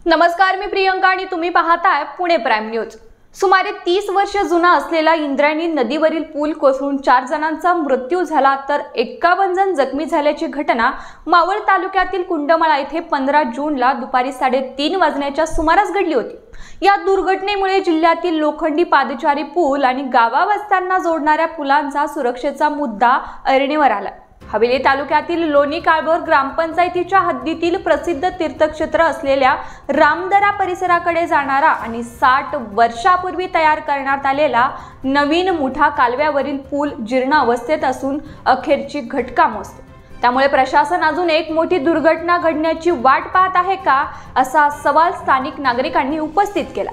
नमस्कार, मी प्रियंका आणि तुम्ही पाहताय पुणे प्राइम न्यूज। सुमारे 30 वर्ष जुना असलेला इंद्रायणी नदीवरील पूल कोसळून 4 जणांचा मृत्यू झाला तर 51 जण जखमी झाल्याची घटना मावळ तालुक्यातील कुंडमळा येथे 15 जूनला दुपारी 3:30 वाजण्याच्या सुमारास घडली होती। या दुर्घटनेमुळे जिल्ह्यातील लोखंडी पादचारी पूल आणि गावावस्त्यांना जोडणाऱ्या पुलांचा सुरक्षेचा मुद्दा ऐरणीवर आला। हवेली तालुक्यातील लोणी काळभोर ग्रामपंचायतीच्या हद्दीतील प्रसिद्ध तीर्थक्षेत्र असलेल्या रामदरा परिसराकडे जाणारा आणि 60 वर्षापूर्वी तयार करण्यात आलेला नवीन मुठा कालव्यावरील पूल जीर्ण अवस्थेत असून अखेरची घटका मोजतो। त्यामुळे प्रशासन अजून एक मोठी दुर्घटना घडण्याची वाट पाहत आहे का, असा सवाल स्थानिक नागरिकांनी उपस्थित केला।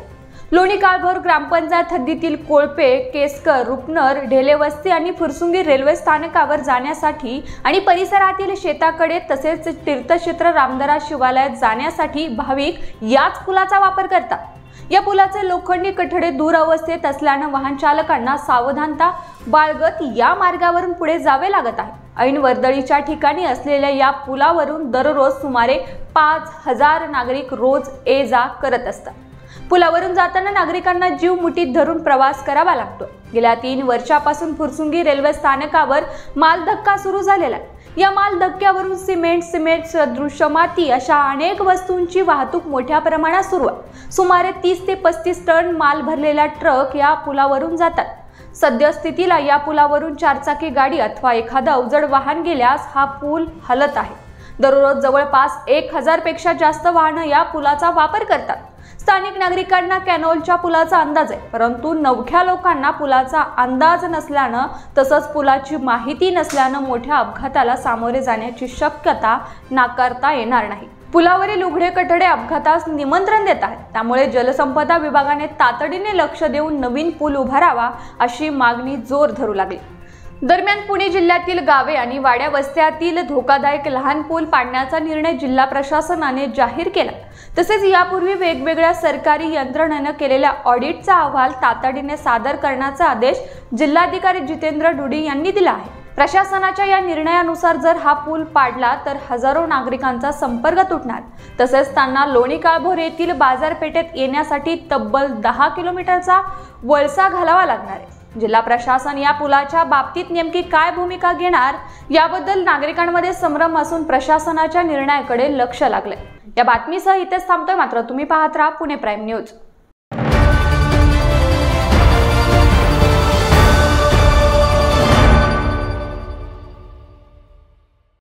लोणी काळभोर ग्रामपंचायत हद्दीतील कोळपे, केसकर, रुपनर, ढेलेवस्ती आणि फुरसुंगी रेल्वे स्थानकावर जाण्यासाठी आणि परिसरातील शेताकडे तसेच तीर्थक्षेत्र रामदरा शिवालयात जाण्यासाठी भाविक याच पुलाचा वापर करतात। या पुलाचे लोखंडी कठडे दूर अवस्थेत असल्याने वाहन चालकांना सावधानता बाळगत या मार्गावरून पुढे जावे लागत आहे। ऐन वर्दळीच्या ठिकाणी असलेल्या या पुलावरून दररोज सुमारे 5000 नागरिक रोज ये-जा करत असतात। पुलावरून जाताना नागरिकांना जीव मुठीत धरून प्रवास करावा लागतो। गेल्या 3 वर्षापासून फुरसुंगी रेल्वे स्थानकावर माल धक्का सुरू झालेला आहे। या माल धक्क्यावरून सिमेंट सदृश माती अशा अनेक वस्तूंची वाहतूक मोठ्या प्रमाणात सुरू आहे। सुमारे 30 ते 35 टन माल भरलेला ट्रक या पुलावरून जातात। सद्यस्थितीला या पुलावरून 4चाकी गाडी अथवा एखादं अवजड वाहन गेल्यास हा पूल हलत आहे। दररोज जवळपास 1000 पेक्षा जास्त वाहनं या पुलाचा वापर करतात। स्थानिक नागरिकांना कॅनोलच्या पुलाचा अंदाज आहे, परंतु नवख्या लोकांना पुलाचा अंदाज नसल्यानं तसंच पुलाची माहिती नसल्यानं मोठ्या अपघाताला सामोरे जाण्याची शक्यता नाकारता येणार नाही। पुलावरील उघडे कठडे अपघातास निमंत्रण देत आहेत, त्यामुळे जलसंपदा विभागाने तातडीने लक्ष देऊन नवीन पूल उभारावा अशी मागणी जोर धरू लागली। दरम्यान पुणे जिल्ह्यातील गावे आणि वाड्या वस्त्यातील धोकादायक लहान पूल पाडण्याचा निर्णय जिल्हा प्रशासनाने जाहीर केला। तसेच यापूर्वी वेगवेगळ्या सरकारी यंत्रणेने केलेल्या ऑडिटचा अहवाल तातडीने सादर करण्याचा आदेश जिल्हाधिकारी जितेंद्र डुडी यांनी दिला आहे। प्रशासनाच्या या निर्णयानुसार जर हा पूल पाडला तर हजारो नागरिकांचा संपर्क तुटणार, तसेच त्यांना लोणी काळभोर येथील बाजारपेठेत येण्यासाठी तब्बल 10 किलोमीटरचा वळसा घालावा लागणार आहे। जिल्हा प्रशासन या पुलाच्या बाबतीत नेमकी काय भूमिका घेणार याबद्दल नागरिकांमध्ये संभ्रम असून प्रशासनाच्या निर्णयाकडे लक्ष लागले। या बातमीसह इथेच थांबतोय, मात्र तुम्ही पाहत राहा पुणे प्राइम न्यूज।